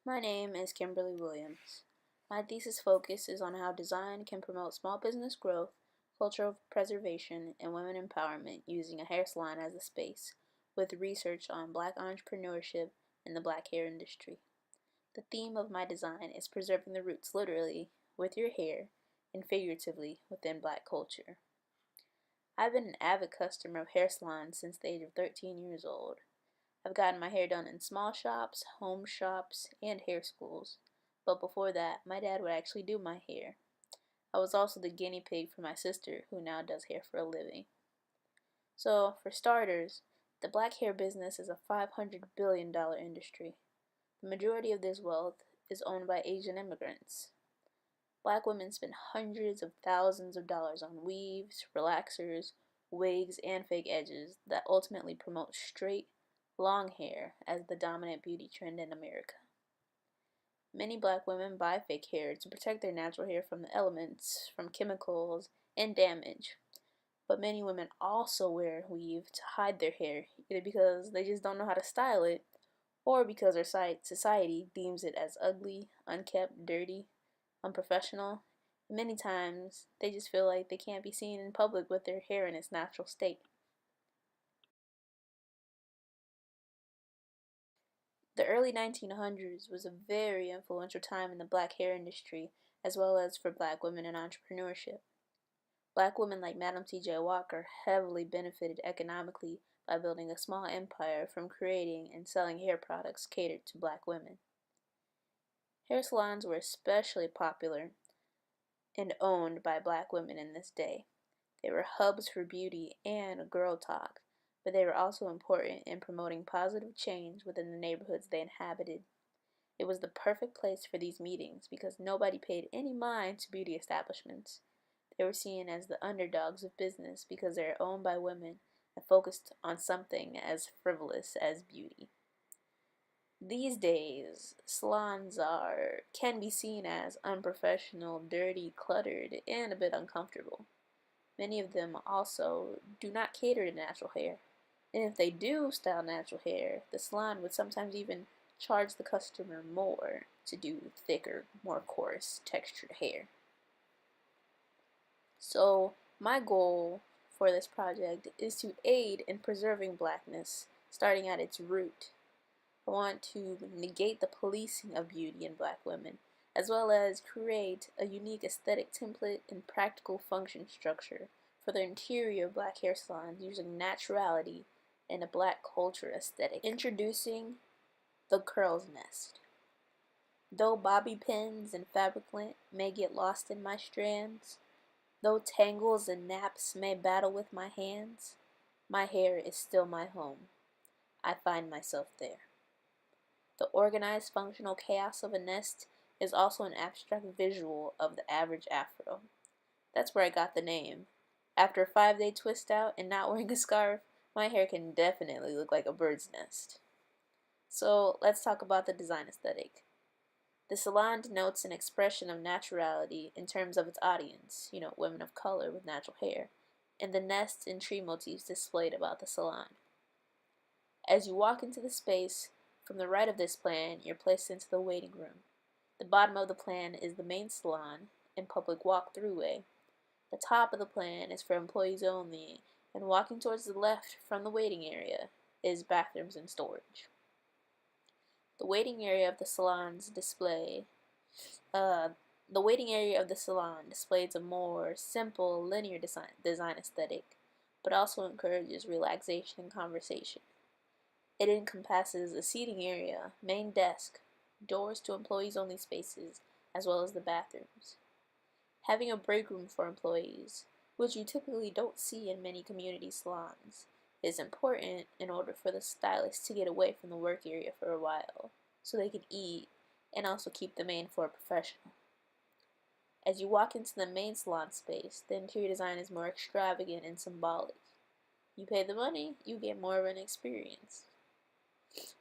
My name is Kimberly Williams. My thesis focus is on how design can promote small business growth, cultural preservation, and women empowerment using a hair salon as a space, with research on black entrepreneurship in the black hair industry. The theme of my design is preserving the roots literally with your hair and figuratively within black culture. I've been an avid customer of hair salons since the age of 13 years old. I've gotten my hair done in small shops, home shops, and hair schools. But before that, my dad would actually do my hair. I was also the guinea pig for my sister, who now does hair for a living. So, for starters, the black hair business is a $500 billion industry. The majority of this wealth is owned by Asian immigrants. Black women spend hundreds of thousands of dollars on weaves, relaxers, wigs, and fake edges that ultimately promote straight, long hair as the dominant beauty trend in America. Many black women buy fake hair to protect their natural hair from the elements, from chemicals, and damage. But many women also wear weave to hide their hair, either because they just don't know how to style it, or because our society deems it as ugly, unkept, dirty, unprofessional. And many times, they just feel like they can't be seen in public with their hair in its natural state. The early 1900s was a very influential time in the black hair industry, as well as for black women in entrepreneurship. Black women like Madam T.J. Walker heavily benefited economically by building a small empire from creating and selling hair products catered to black women. Hair salons were especially popular and owned by black women in this day. They were hubs for beauty and girl talk, but they were also important in promoting positive change within the neighborhoods they inhabited. It was the perfect place for these meetings because nobody paid any mind to beauty establishments. They were seen as the underdogs of business because they are owned by women and focused on something as frivolous as beauty. These days, salons can be seen as unprofessional, dirty, cluttered, and a bit uncomfortable. Many of them also do not cater to natural hair. And if they do style natural hair, the salon would sometimes even charge the customer more to do thicker, more coarse, textured hair. So, my goal for this project is to aid in preserving blackness, starting at its root. I want to negate the policing of beauty in black women, as well as create a unique aesthetic template and practical function structure for the interior of black hair salons using naturality and a black culture aesthetic. Introducing the curl's nest. Though bobby pins and fabric lint may get lost in my strands, though tangles and naps may battle with my hands, my hair is still my home. I find myself there. The organized functional chaos of a nest is also an abstract visual of the average afro. That's where I got the name. After a 5-day twist out and not wearing a scarf, my hair can definitely look like a bird's nest. So let's talk about the design aesthetic. The salon denotes an expression of naturality in terms of its audience, women of color with natural hair, and the nests and tree motifs displayed about the salon. As you walk into the space, from the right of this plan, you're placed into the waiting room. The bottom of the plan is the main salon and public walk-through way. The top of the plan is for employees only, and walking towards the left from the waiting area is bathrooms and storage. The waiting area of the salon's display the waiting area of the salon displays a more simple, linear design aesthetic, but also encourages relaxation and conversation. It encompasses a seating area, main desk, doors to employees-only spaces, as well as the bathrooms. Having a break room for employees, which you typically don't see in many community salons, is important in order for the stylist to get away from the work area for a while, so they can eat and also keep the main floor professional. As you walk into the main salon space, the interior design is more extravagant and symbolic. You pay the money, you get more of an experience.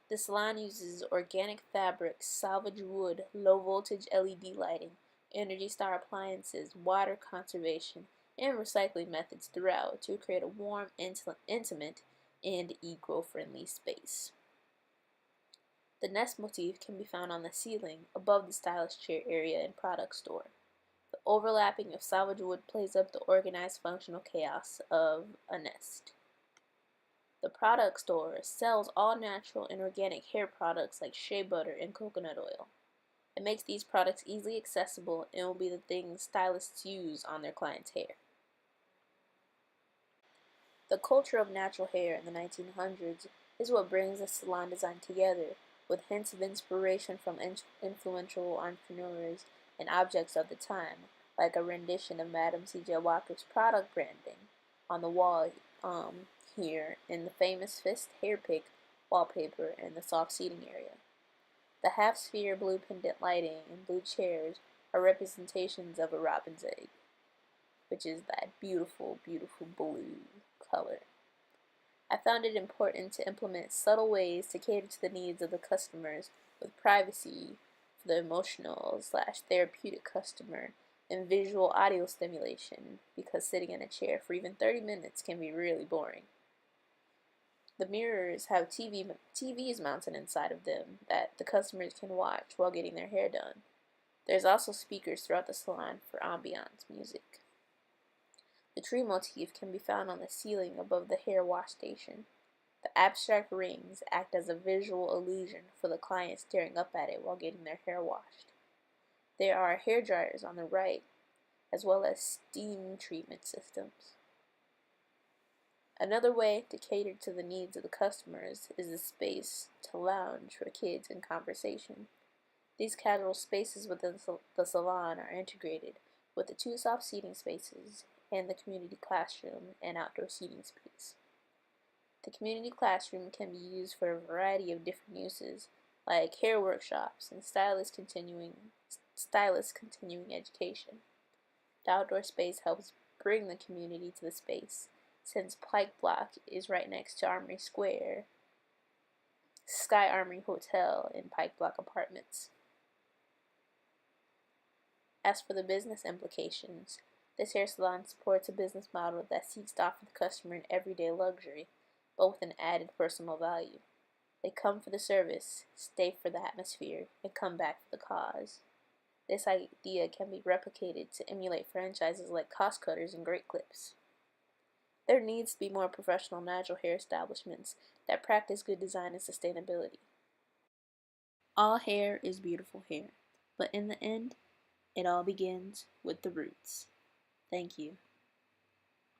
The salon uses organic fabrics, salvage wood, low voltage LED lighting, Energy Star appliances, water conservation, and recycling methods throughout to create a warm, intimate, and eco-friendly space. The nest motif can be found on the ceiling above the stylish chair area in product store. The overlapping of salvage wood plays up the organized functional chaos of a nest. The product store sells all natural and organic hair products like shea butter and coconut oil. It makes these products easily accessible and will be the things stylists use on their clients' hair. The culture of natural hair in the 1900s is what brings the salon design together, with hints of inspiration from influential entrepreneurs and objects of the time, like a rendition of Madame C.J. Walker's product branding on the wall here in the famous fist hair pick wallpaper in the soft seating area. The half-sphere blue pendant lighting and blue chairs are representations of a robin's egg, which is that beautiful, beautiful blue color. I found it important to implement subtle ways to cater to the needs of the customers with privacy for the emotional/therapeutic customer and visual audio stimulation, because sitting in a chair for even 30 minutes can be really boring. The mirrors have TVs mounted inside of them that the customers can watch while getting their hair done. There's also speakers throughout the salon for ambiance music. The tree motif can be found on the ceiling above the hair wash station. The abstract rings act as a visual illusion for the client staring up at it while getting their hair washed. There are hair dryers on the right, as well as steam treatment systems. Another way to cater to the needs of the customers is the space to lounge for kids in conversation. These casual spaces within the salon are integrated with the 2 soft seating spaces and the community classroom and outdoor seating space. The community classroom can be used for a variety of different uses, like hair workshops and stylist continuing education. The outdoor space helps bring the community to the space, since Pike Block is right next to Armory Square, Sky Armory Hotel, and Pike Block Apartments. As for the business implications, this hair salon supports a business model that seeks to offer the customer an everyday luxury, but with an added personal value. They come for the service, stay for the atmosphere, and come back for the cause. This idea can be replicated to emulate franchises like Cost Cutters and Great Clips. There needs to be more professional natural hair establishments that practice good design and sustainability. All hair is beautiful hair, but in the end, it all begins with the roots. Thank you.